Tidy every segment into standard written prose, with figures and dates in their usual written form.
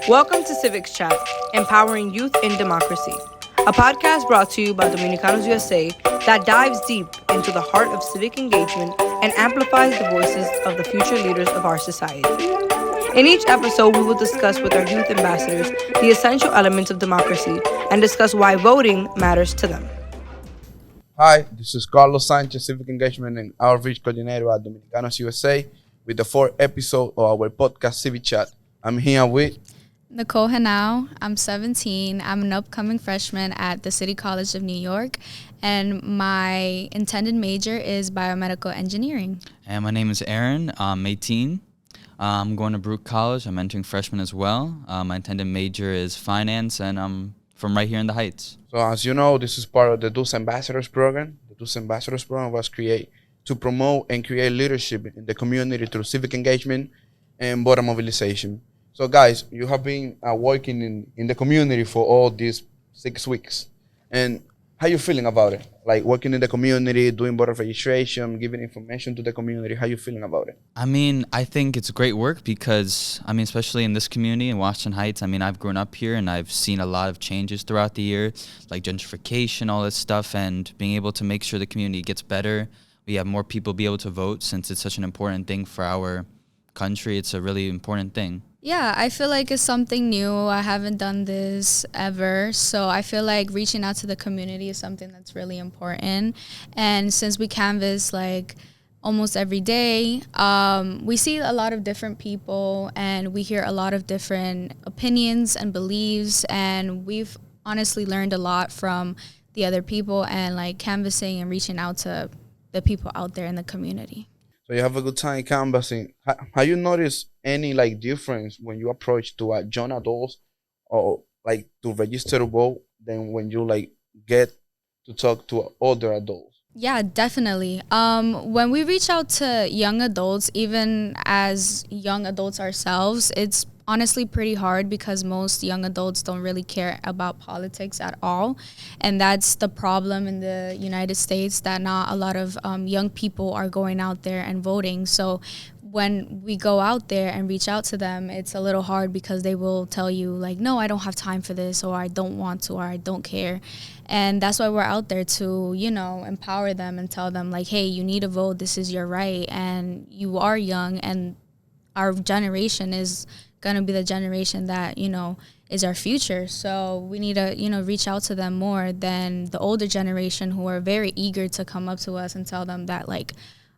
Welcome to Civics Chat, Empowering Youth in Democracy, a podcast brought to you by Dominicanos USA that dives deep into the heart of civic engagement and amplifies the voices of the future leaders of our society. In each episode, we will discuss with our youth ambassadors the essential elements of democracy and discuss why voting matters to them. Hi, this is Carlos Sanchez, Civic Engagement and Outreach Coordinator at Dominicanos USA, with the fourth episode of our podcast, Civic Chat. I'm here with Nicole Hanau. I'm 17. I'm an upcoming freshman at the City College of New York, and my intended major is biomedical engineering. And my name is Aaron. I'm 18. I'm going to Brooke College. I'm entering freshman as well. My intended major is finance, and I'm from right here in the Heights. So as you know, this is part of the Youth Ambassadors program. The Youth Ambassadors program was created to promote and create leadership in the community through civic engagement and voter mobilization. So guys, you have been working in the community for all these 6 weeks. And how you feeling about it? Like working in the community, doing voter registration, giving information to the community. How you feeling about it? I think it's great work because, especially in this community in Washington Heights, I've grown up here and I've seen a lot of changes throughout the year, like gentrification, all this stuff, and being able to make sure the community gets better. We have more people be able to vote since it's such an important thing for our country. It's a really important thing. Yeah, I feel like it's something new. I haven't done this ever, so I feel like reaching out to the community is something that's really important. And since we canvass like almost every day, we see a lot of different people and we hear a lot of different opinions and beliefs, and we've honestly learned a lot from the other people and like canvassing and reaching out to the people out there in the community. So you have a good time canvassing. Have you noticed any like difference when you approach to young adults or like to register to vote than when you like get to talk to older adults? Yeah, definitely. When we reach out to young adults, even as young adults ourselves, it's honestly pretty hard because most young adults don't really care about politics at all. And that's the problem in the United States, that not a lot of young people are going out there and voting. So when we go out there and reach out to them, it's a little hard because they will tell you like, no, I don't have time for this, or I don't want to, or I don't care. And that's why we're out there to, empower them and tell them like, hey, you need to vote. This is your right. And you are young, and our generation is going to be the generation that, is our future. So we need to, reach out to them more than the older generation who are very eager to come up to us and tell them that like,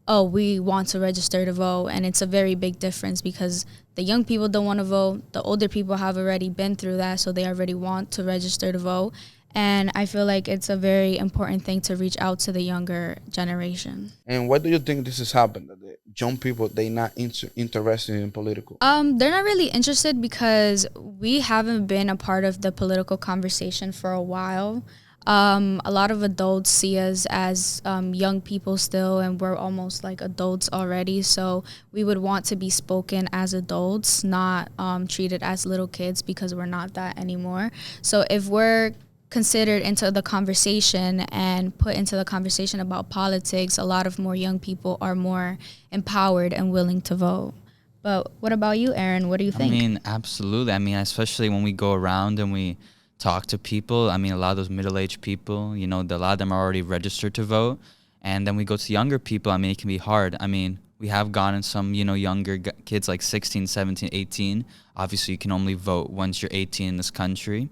oh, we want to register to vote. And it's a very big difference because the young people don't want to vote. The older people have already been through that, so they already want to register to vote. And I feel like it's a very important thing to reach out to the younger generation. And why do you think this has happened? That the young people, they not interested in political? They're not really interested because we haven't been a part of the political conversation for a while. A lot of adults see us as young people still, and we're almost like adults already. So we would want to be spoken as adults, not treated as little kids, because we're not that anymore. So if we're considered into the conversation and put into the conversation about politics, a lot of more young people are more empowered and willing to vote. But what about you, Aaron? What do you think? Absolutely. Especially when we go around and we talk to people, a lot of those middle-aged people, a lot of them are already registered to vote. And then we go to younger people, it can be hard. We have gotten some, younger kids like 16, 17, 18. Obviously, you can only vote once you're 18 in this country.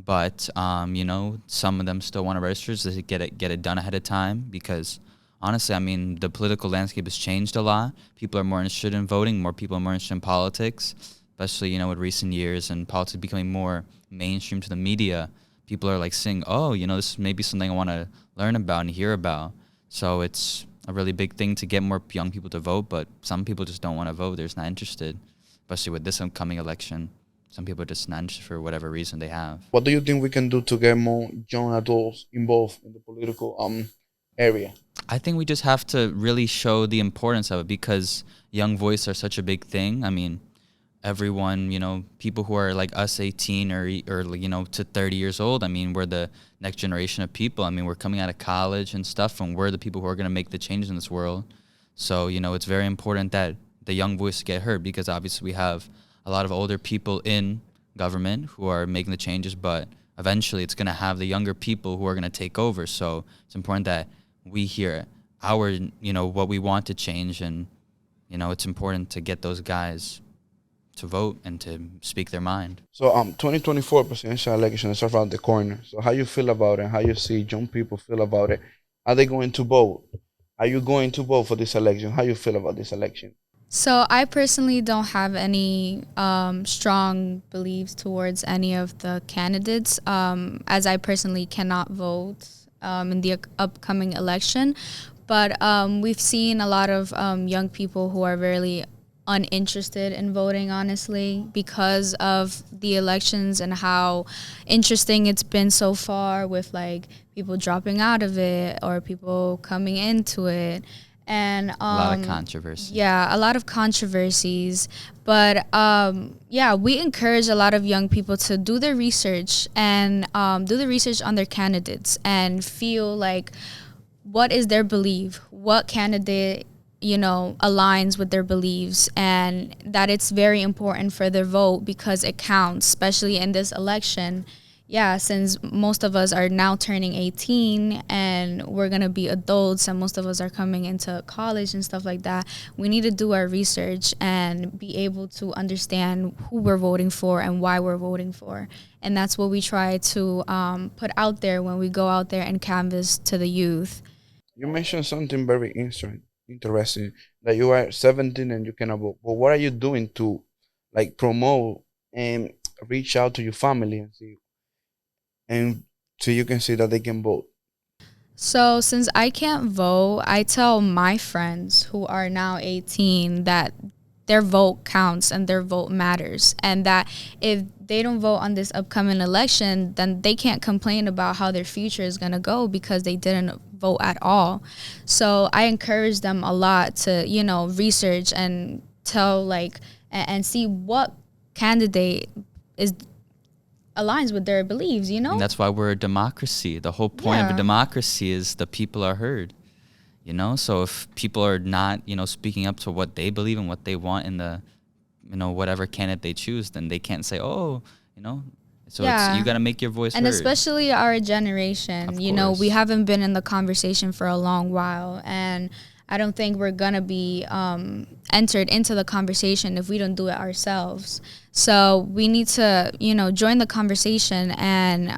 But, some of them still want to register to get it done ahead of time because, honestly, the political landscape has changed a lot. People are more interested in voting. More people are more interested in politics, especially, with recent years and politics becoming more mainstream to the media. People are like saying, oh, this is maybe something I want to learn about and hear about. So it's a really big thing to get more young people to vote, but some people just don't want to vote. They're just not interested, especially with this upcoming election. Some people are just not interested for whatever reason they have. What do you think we can do to get more young adults involved in the political area? I think we just have to really show the importance of it because young voice are such a big thing. Everyone, people who are like us 18 or to 30 years old, we're the next generation of people. We're coming out of college and stuff, and we're the people who are going to make the changes in this world. So, it's very important that the young voice get heard because obviously we have a lot of older people in government who are making the changes, but eventually it's going to have the younger people who are going to take over. So it's important that we hear our, what we want to change, and, it's important to get those guys to vote and to speak their mind. So 2024 presidential election is around the corner. So how you feel about it? How you see young people feel about it? Are they going to vote? Are you going to vote for this election? How you feel about this election? So I personally don't have any strong beliefs towards any of the candidates, as I personally cannot vote in the upcoming election. But we've seen a lot of young people who are very uninterested in voting, honestly, because of the elections and how interesting it's been so far, with like people dropping out of it or people coming into it. And A lot of controversy. yeah, a lot of controversies. But yeah, we encourage a lot of young people to do their research and do the research on their candidates and feel like, what is their belief, what candidate aligns with their beliefs, and that it's very important for their vote because it counts, especially in this election. Yeah, since most of us are now turning 18 and we're going to be adults, and most of us are coming into college and stuff like that, we need to do our research and be able to understand who we're voting for and why we're voting for. And that's what we try to put out there when we go out there and canvass to the youth. You mentioned something very interesting, that you are 17 and you cannot vote. But what are you doing to promote and reach out to your family and so you can see that they can vote? So since I can't vote, I tell my friends who are now 18 that their vote counts and their vote matters, and that if they don't vote on this upcoming election, then they can't complain about how their future is going to go because they didn't vote at all. So I encourage them a lot to, research and tell and see what candidate aligns with their beliefs, And that's why we're a democracy. The whole point of a democracy is the people are heard. So if people are not, speaking up to what they believe and what they want in the, whatever candidate they choose, then they can't say, so it's, you got to make your voice and heard. Especially our generation, we haven't been in the conversation for a long while, and I don't think we're going to be entered into the conversation if we don't do it ourselves. So we need to, join the conversation and,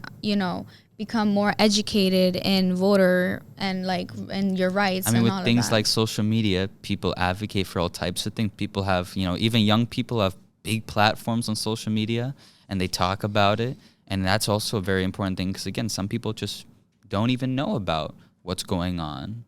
become more educated in voter and in your rights. I mean, and with all things of that. like social media, people advocate for all types of things. People have, even young people have big platforms on social media and they talk about it. And that's also a very important thing because, again, some people just don't even know about what's going on.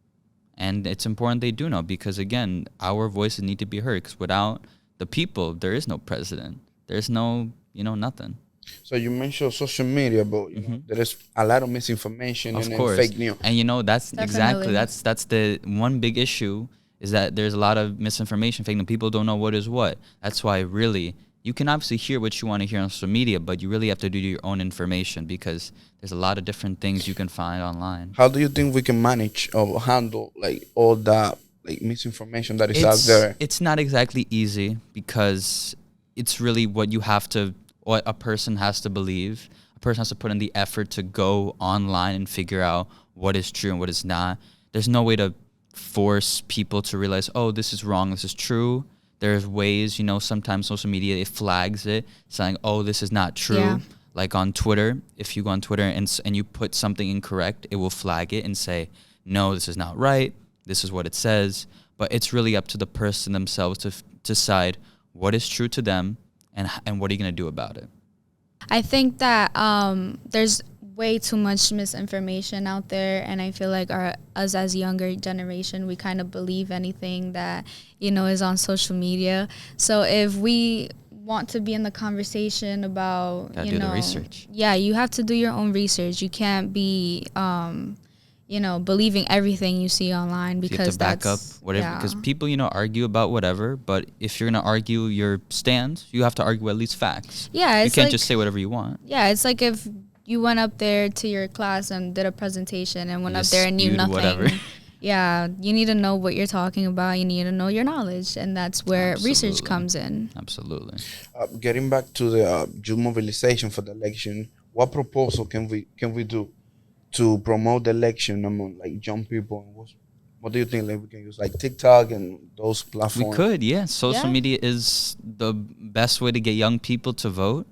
And it's important they do know because, again, our voices need to be heard because without the people, there is no president. There's no, nothing. So you mentioned social media, but there is a lot of misinformation Of and course. fake news. And that's Definitely. exactly that's the one big issue is that there's a lot of misinformation, fake news. People don't know what is what. That's why really you can obviously hear what you want to hear on social media, but you really have to do your own information because there's a lot of different things you can find online. How do you think we can manage or handle all that misinformation that is out there? It's not exactly easy because it's really what a person has to believe. A person has to put in the effort to go online and figure out what is true and what is not. There's no way to force people to realize, oh, this is wrong, this is true. There's ways, sometimes social media, it flags it, saying, oh, this is not true. Yeah. Like on Twitter, if you go on Twitter and you put something incorrect, it will flag it and say, no, this is not right. This is what it says. But it's really up to the person themselves to decide what is true to them and what are you going to do about it. I think that there's way too much misinformation out there, and I feel like us as younger generation, we kind of believe anything that is on social media. So if we want to be in the conversation about Gotta do the research. Yeah, you have to do your own research. You can't be believing everything you see online because you have to back up that's whatever because people argue about whatever, but if you're going to argue your stand, you have to argue at least facts. Yeah, you it's can't like, just say whatever you want. Yeah, it's like if you went up there to your class and did a presentation and went up there and knew spewed nothing. whatever. Yeah, you need to know what you're talking about. You need to know your knowledge, and that's where research Absolutely. comes in. Absolutely. Getting back to the youth mobilization for the election, what proposal can we do to promote the election among like young people? And what do you think? Like we can use like TikTok and those We platforms. could, yeah. Social Yeah. media is the best way to get young people to vote,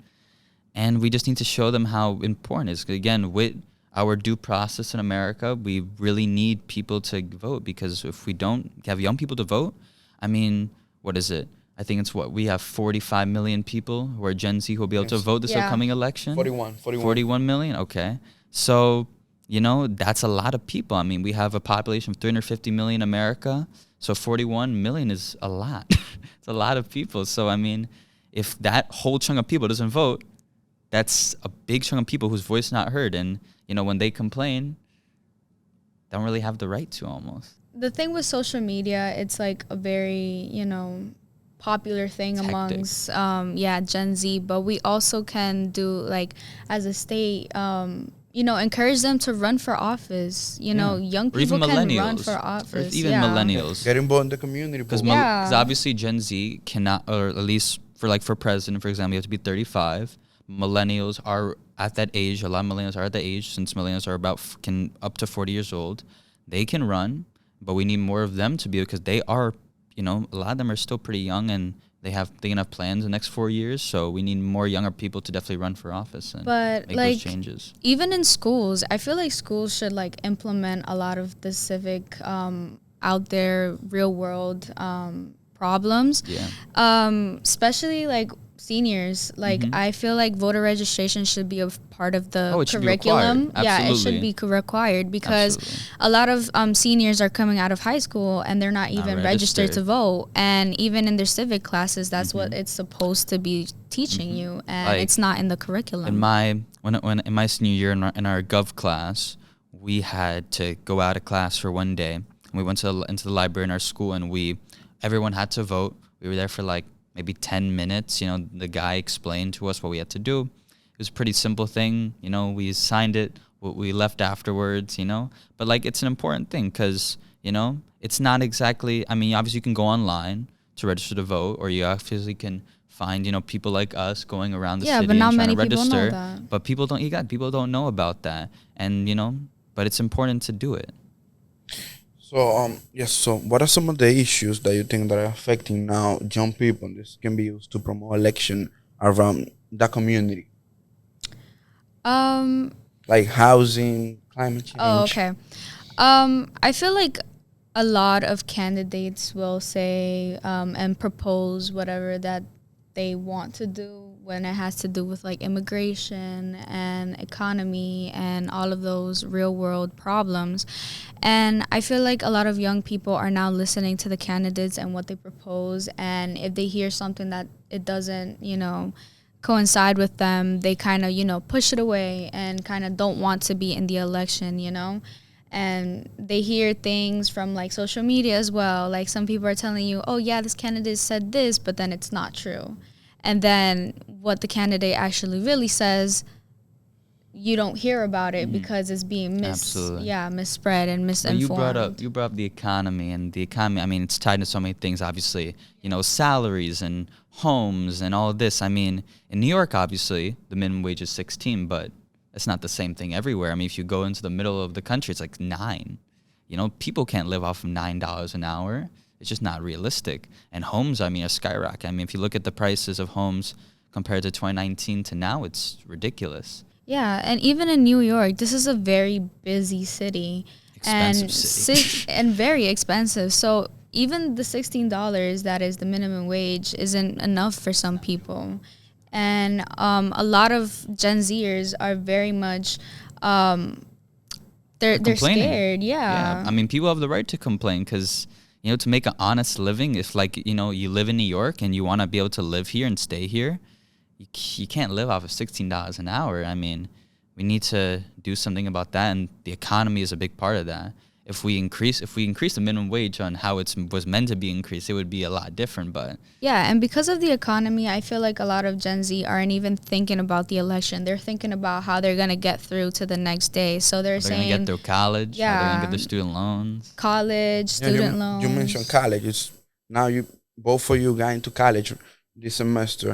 and we just need to show them how important it is. Again, with our due process in America, we really need people to vote, because if we don't have young people to vote, I mean, what is it? I think it's what we have 45 million people who are Gen Z who will be able to Yes. vote this Yeah. upcoming election. 41. 41 million. Okay, so that's a lot of people. I mean, we have a population of 350 million in America, so 41 million is a lot. It's a lot of people. So I mean, if that whole chunk of people doesn't vote, that's a big chunk of people whose voice is not heard, and when they complain, they don't really have the right to almost. The thing with social media, it's like a very, popular thing It's hectic. amongst Gen Z, but we also can do like as a state, encourage them to run for office. Young Or even people can run millennials, for or office. even yeah. millennials. Get involved in the community. Because Because Yeah. obviously Gen Z cannot, or at least for president, for example, you have to be 35. Millennials are at that age. A lot of millennials are at that age, since millennials are can up to 40 years old. They can run, but we need more of them to be, because they are, a lot of them are still pretty young, and they can have plans the next 4 years. So we need more younger people to definitely run for office and But make like those changes. even in schools, I feel like schools should like implement a lot of the civic out there real world problems. Yeah. Especially like seniors. Like I feel like voter registration should be a part of the Oh, it should be curriculum. required. Yeah, it should Absolutely. be required, because Absolutely. a lot of seniors are coming out of high school and they're not even registered to registered. vote. And even in their civic classes, that's what it's supposed to be teaching you, and Like, it's not in the curriculum. In my when in my senior year in our gov class, we had to go out of class for one day. And we went into the library in our school, and everyone had to vote. We were there for like maybe 10 minutes. The guy explained to us what we had to do. It was a pretty simple thing. We signed it. We left afterwards. But like, it's an important thing, because it's not exactly. I mean, obviously you can go online to register to vote, or you obviously can find people like us going around the Yeah, city but not and trying many to people know register. that. But people don't know about that, and but it's important to do it. so yes. So what are some of the issues that you think that are affecting now young people? This can be used to promote election around that community, Um, like housing, climate change. Oh, okay. I feel like a lot of candidates will say and propose whatever that they want to do when it has to do with like immigration and economy and all of those real world problems. And I feel like a lot of young people are now listening to the candidates and what they propose. And if they hear something that it doesn't, coincide with them, they kind of, push it away and kind of don't want to be in the election. And they hear things from like social media as well. Like some people are telling you, oh yeah, this candidate said this, but then it's not true. And then what the candidate actually really says, you don't hear about it because it's being Absolutely. misspread and But misinformed. you brought up the economy, and the economy, I mean, it's tied to so many things, obviously, salaries and homes and all of this. I mean, in New York, obviously, the minimum wage is 16, but it's not the same thing everywhere. I mean, if you go into the middle of the country, it's like 9. People can't live off of $9 an hour. It's just not realistic. And homes, I mean, are skyrocketing. I mean, if you look at the prices of homes compared to 2019 to now, it's ridiculous. Yeah, and even in New York, this is a very busy city. Expensive and city. And very expensive. So even the $16 that is the minimum wage isn't enough for some people. And a lot of Gen Zers are very much they're Complaining. scared. Yeah. I mean, people have the right to complain, because to make an honest living, if like you live in New York and you want to be able to live here and stay here, you can't live off of $16 an hour. I mean, we need to do something about that, and the economy is a big part of that. if we increase the minimum wage on how it was meant to be increased, it would be a lot different. But Yeah, and because of the economy, I feel like a lot of Gen Z aren't even thinking about the election. They're thinking about how they're gonna get through to the next day. So they're they're gonna get saying through college, how they're gonna get yeah, their student loans. college, Yeah, student you mentioned loans. college. It's now you both of you got into college this semester,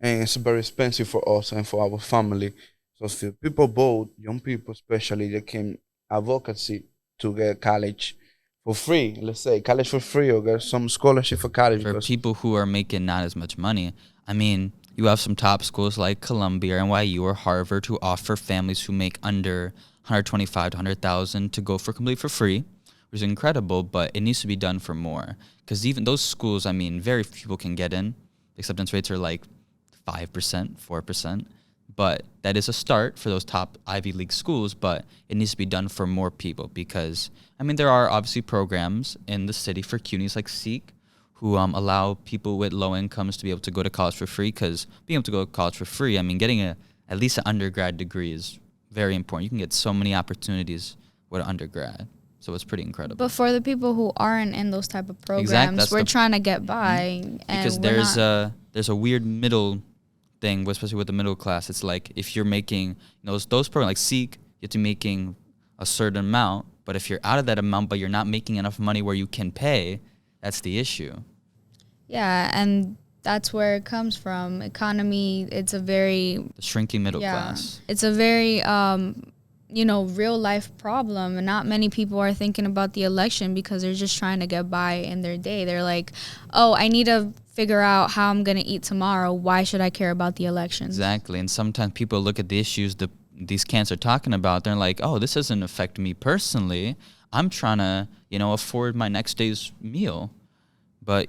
and it's very expensive for us and for our family. So if people, both young people especially, they can advocacy to get college for free. Let's say college for free or get some scholarship for college For because people who are making not as much money, I mean, you have some top schools like Columbia, NYU, or Harvard who offer families who make under 125 to 100,000 to go for complete for free, which is incredible. But it needs to be done for more because even those schools, I mean, very few people can get in. Acceptance rates are like 5%, 4%. But that is a start for those top Ivy League schools, but it needs to be done for more people because, I mean, there are obviously programs in the city for CUNYs like Seek who allow people with low incomes to be able to go to college for free because being able to go to college for free, I mean, getting at least an undergrad degree is very important. You can get so many opportunities with an undergrad. So it's pretty incredible. But for the people who aren't in those type of programs, Exactly, we're trying to get by, and because we're not. there's a weird middle thing, especially with the middle class. It's like if you're making those programs like Seek, you have to be making a certain amount. But if you're out of that amount, but you're not making enough money where you can pay, that's the issue. Yeah, and that's where it comes from. Economy, it's a very The shrinking middle class. it's a very real life problem, and not many people are thinking about the election because they're just trying to get by in their day. They're like, "Oh, I need to figure out how I'm going to eat tomorrow. Why should I care about the election?" Exactly. And sometimes people look at the issues these cans are talking about. They're like, oh, this doesn't affect me personally. I'm trying to, afford my next day's meal. But,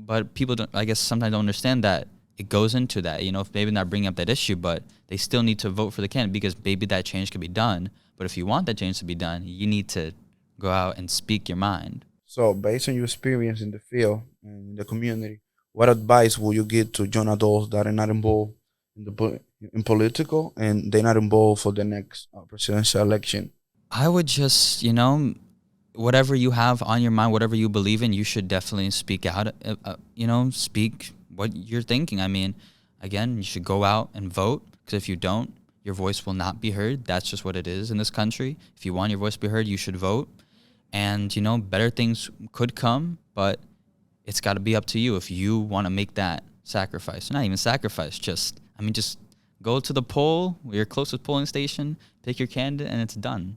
but people don't, I guess sometimes don't understand that it goes into that, if maybe not bringing up that issue, but they still need to vote for the candidate because maybe that change could be done. But if you want that change to be done, you need to go out and speak your mind. so based on your experience in the field and in the community, what advice would you give to young adults that are not involved in in political and they're not involved for the next presidential election? I would just, whatever you have on your mind, whatever you believe in, you should definitely speak out. Speak what you're thinking. I mean, again, you should go out and vote because if you don't, your voice will not be heard. That's just what it is in this country. If you want your voice to be heard, you should vote. And, better things could come, but it's got to be up to you if you want to make that sacrifice. Not even sacrifice, just go to the poll, your closest polling station, pick your candidate, and it's done.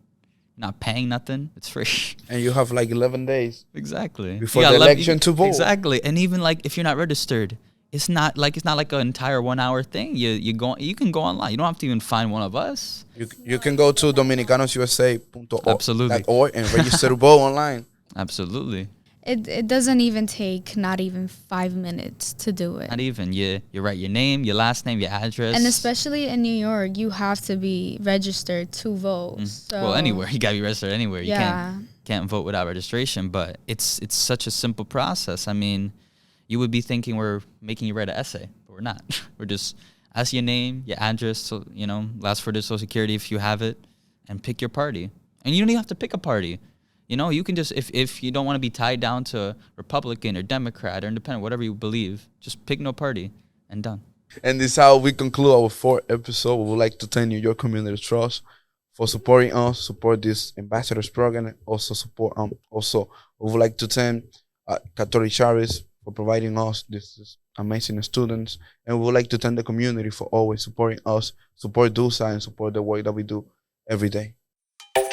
Not paying nothing. It's free. And you have like 11 days Exactly. before the election to vote. Exactly. And even like if you're not registered, it's not like an entire 1 hour thing. You can go online. You don't have to even find one of us. You can go to Absolutely. dominicanosusa.org and register to vote online. Absolutely. It doesn't even take not even 5 minutes to do it. Not even. You write your name, your last name, your address. And especially in New York, you have to be registered to vote. So Well, anywhere. You got to be registered anywhere. You Yeah. can't vote without registration, but it's such a simple process. I mean, you would be thinking we're making you write an essay, but we're not. We're just ask your name, your address, so last for the Social Security if you have it, and pick your party. And you don't even have to pick a party. You can just if you don't want to be tied down to Republican or Democrat or Independent, whatever you believe, just pick no party and done. And this is how we conclude our fourth episode. We would like to thank New York Community Trust for supporting us, support this ambassadors program, and also support also we would like to thank Catholic Charis for providing us this amazing students, and we would like to thank the community for always supporting us, support DUSA, and support the work that we do every day.